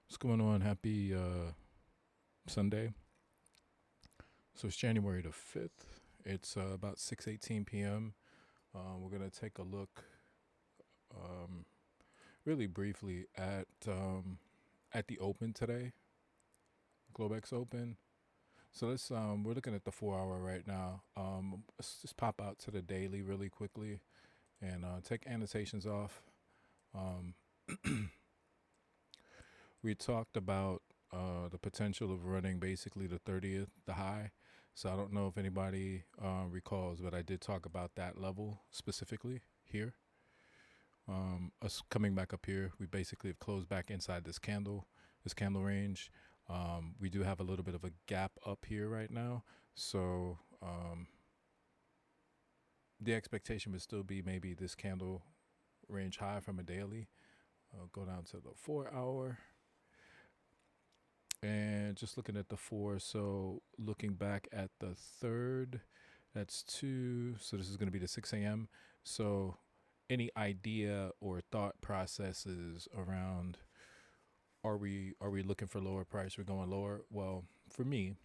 What's going on? Happy Sunday. So it's January the 5th. It's about 6:18 p.m. We're going to take a look um, really briefly at the Open today, Globex Open. So we're looking at the 4 hour right now. Let's just pop out to the daily really quickly and take annotations off. Um, we talked about the potential of running basically the 30th, the high. So I don't know if anybody recalls, but I did talk about that level specifically here. Us coming back up here, we basically have closed back inside this candle range. We do have a little bit of a gap up here right now. So the expectation would still be maybe this candle range high from a daily. I'll go down to the 4 hour. And just looking at the 4, so looking back at the third, that's 2. So this is going to be the 6 a.m. So any idea or thought processes around are we looking for lower price? We're going lower. Well, for me,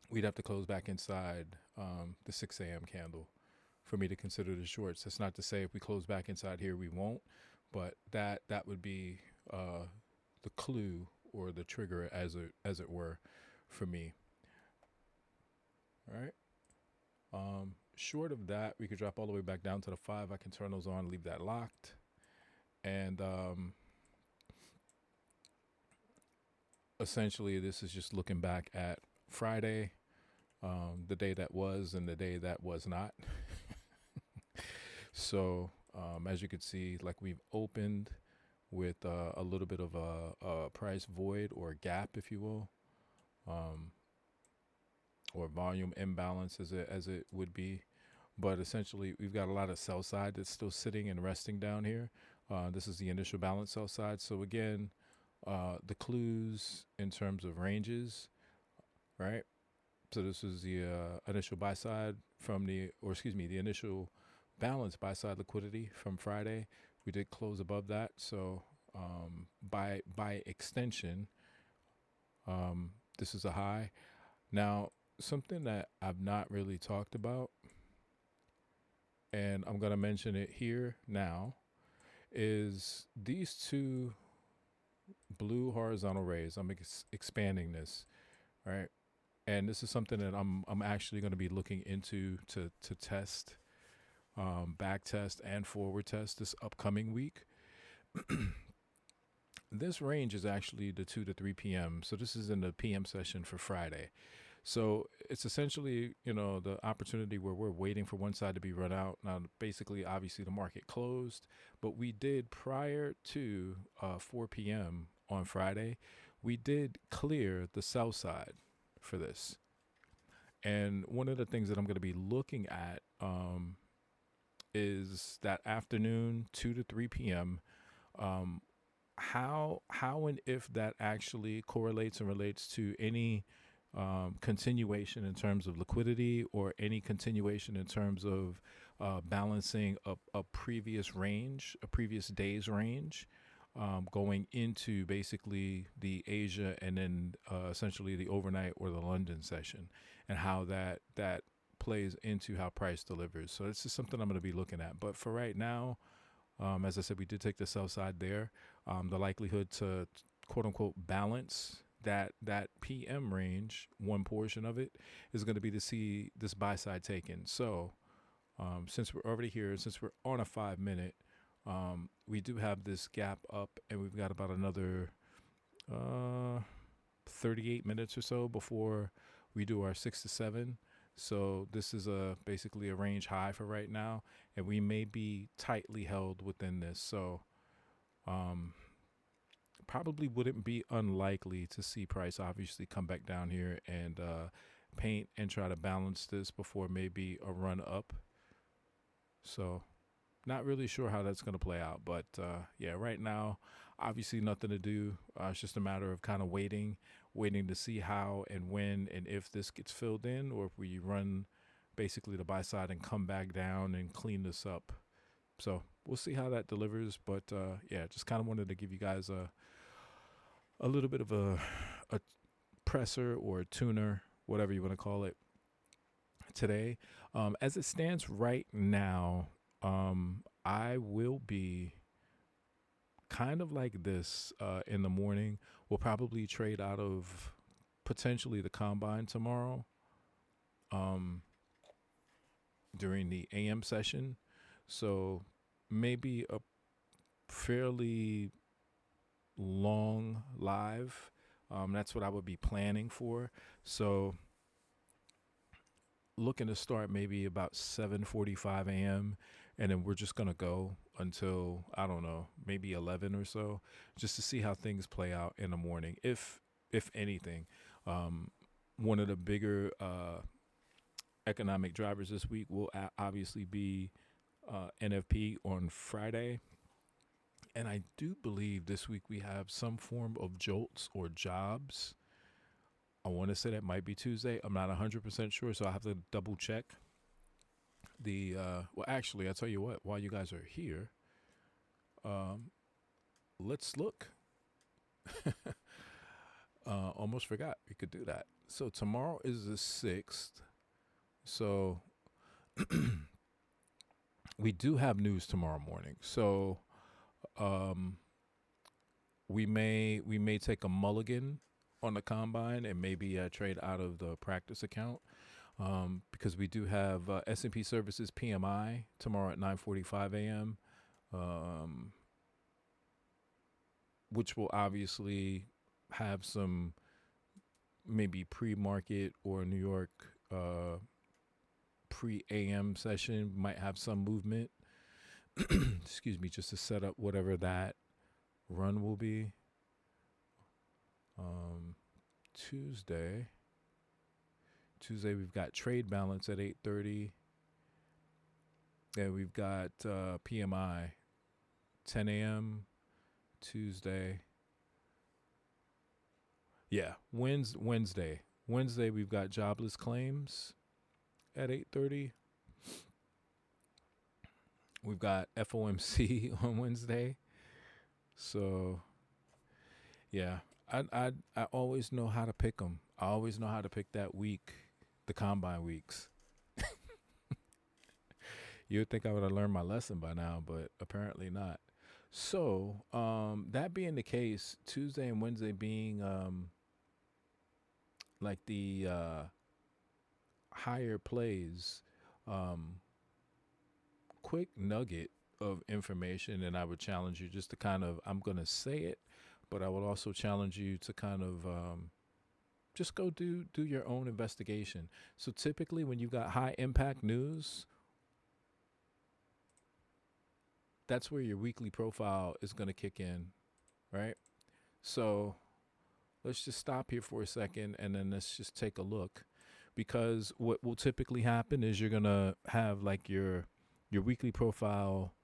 we'd have to close back inside the 6 a.m. candle for me to consider the shorts. That's not to say if we close back inside here we won't, but that would be the clue or the trigger as it were for me. All right. Short of that, we could drop all the way back down to the 5. I can turn those on, leave that locked. And essentially this is just looking back at Friday, the day that was and the day that was not. So as you can see, like we've opened with a little bit of a price void or gap, if you will, or volume imbalance as it would be. But essentially, we've got a lot of sell side that's still sitting and resting down here. This is the initial balance sell side. So again, the clues in terms of ranges, right? So this is the initial buy side the initial balance buy side liquidity from Friday. We did close above that. So by extension, this is a high. Now, something that I've not really talked about, and I'm going to mention it here now, is these two blue horizontal rays. I'm expanding this, right? And this is something that I'm actually going to be looking into to test, back test and forward test this upcoming week. This range is actually the 2 to 3 p.m. So this is in the PM session for Friday. So it's essentially, the opportunity where we're waiting for one side to be run out. Now, basically, obviously, the market closed, but we did prior to 4 p.m. on Friday, we did clear the sell side for this. And one of the things that I'm going to be looking at is that afternoon, 2 to 3 p.m., how and if that actually correlates and relates to any continuation in terms of liquidity or any continuation in terms of balancing a previous range, a previous day's range, going into basically the Asia and then essentially the overnight or the London session, and how that plays into how price delivers. So this is something I'm going to be looking at. But for right now, as I said, we did take the sell side there. The likelihood to quote unquote balance that PM range, one portion of it, is going to be to see this buy side taken. So since we're already here, since we're on a 5-minute, we do have this gap up, and we've got about another 38 minutes or so before we do our 6 to 7. So this is basically a range high for right now, and we may be tightly held within this. So probably wouldn't be unlikely to see price obviously come back down here and paint and try to balance this before maybe a run up. So not really sure how that's going to play out, but yeah, right now, obviously nothing to do. It's just a matter of kind of waiting to see how and when and if this gets filled in, or if we run basically the buy side and come back down and clean this up. So we'll see how that delivers. But yeah, just kind of wanted to give you guys a little bit of a presser or a tuner, whatever you want to call it, today. As it stands right now, I will be kind of like this in the morning. We'll probably trade out of potentially the combine tomorrow during the AM session. So maybe a fairly long live. That's what I would be planning for. So looking to start maybe about 7:45 a.m. and then we're just gonna go until I don't know, maybe 11 or so, just to see how things play out in the morning. If anything, one of the bigger economic drivers this week will obviously be NFP on Friday. And I do believe this week we have some form of jolts or jobs. I want to say that might be Tuesday. I'm not 100% sure, so I have to double check. Well, actually, I'll tell you what, while you guys are here, let's look. Almost forgot we could do that. So tomorrow is the 6th. So we do have news tomorrow morning. So we may take a mulligan on the combine and maybe trade out of the practice account because we do have S&P Services PMI tomorrow at 9:45 a.m., which will obviously have some maybe pre-market or New York pre-AM session might have some movement. Excuse me, just to set up whatever that run will be. Tuesday we've got trade balance at 8:30, and we've got PMI 10 a.m. Tuesday. Yeah, Wednesday we've got jobless claims at 8:30. We've got FOMC on Wednesday. So yeah, I always know how to pick them. I always know how to pick that week, the combine weeks. You would think I would have learned my lesson by now, but apparently not. So that being the case, Tuesday and Wednesday being like the higher plays, quick nugget of information, and I would challenge you just to kind of, I'm going to say it, but I would also challenge you to kind of just go do your own investigation. So typically when you've got high impact news, that's where your weekly profile is going to kick in, right? So let's just stop here for a second and then let's just take a look, because what will typically happen is you're going to have like your weekly profile,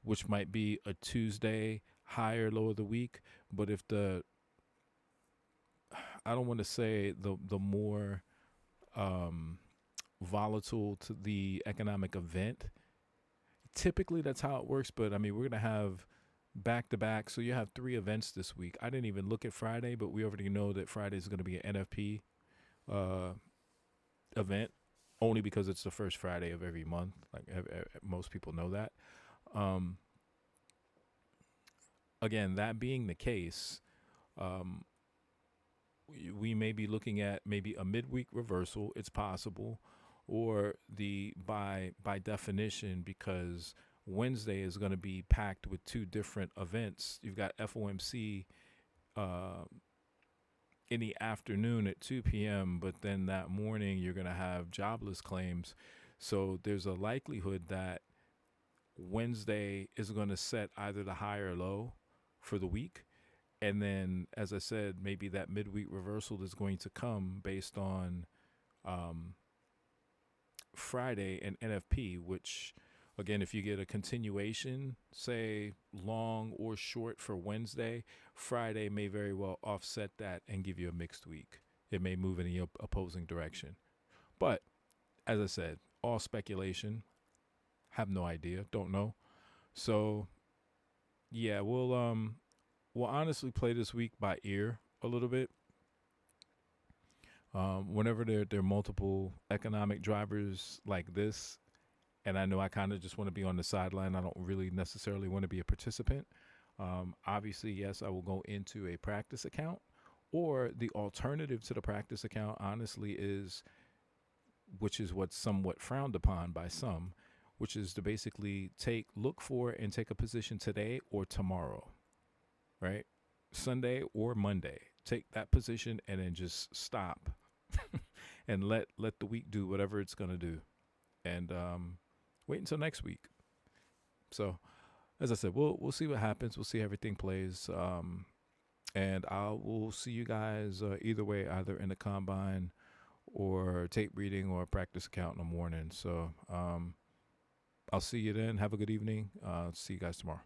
which might be a Tuesday high or low of the week. But if I don't want to say the more volatile to the economic event, typically that's how it works. But I mean, we're going to have back to back. So you have 3 events this week. I didn't even look at Friday, but we already know that Friday is going to be an NFP event, only because it's the first Friday of every month. Like most people know that. Again, that being the case, we may be looking at maybe a midweek reversal. It's possible, or by definition, because Wednesday is going to be packed with 2 different events. You've got FOMC in the afternoon at 2 p.m., but then that morning you're going to have jobless claims. So there's a likelihood that Wednesday is going to set either the high or low for the week. And then, as I said, maybe that midweek reversal is going to come based on Friday and NFP, which, again, if you get a continuation, say long or short for Wednesday, Friday may very well offset that and give you a mixed week. It may move in the opposing direction. But as I said, all speculation. Have no idea. Don't know. So yeah, we'll we'll honestly play this week by ear a little bit. Whenever there are multiple economic drivers like this, and I know I kind of just want to be on the sideline. I don't really necessarily want to be a participant. Obviously, yes, I will go into a practice account, or the alternative to the practice account, honestly, is, which is what's somewhat frowned upon by some, which is to basically look for and take a position today or tomorrow, right? Sunday or Monday. Take that position and then just stop and let the week do whatever it's going to do. And wait until next week. So, as I said, we'll see what happens. We'll see how everything plays. And we'll see you guys either way, either in the combine or tape reading or practice account in the morning. So I'll see you then. Have a good evening. See you guys tomorrow.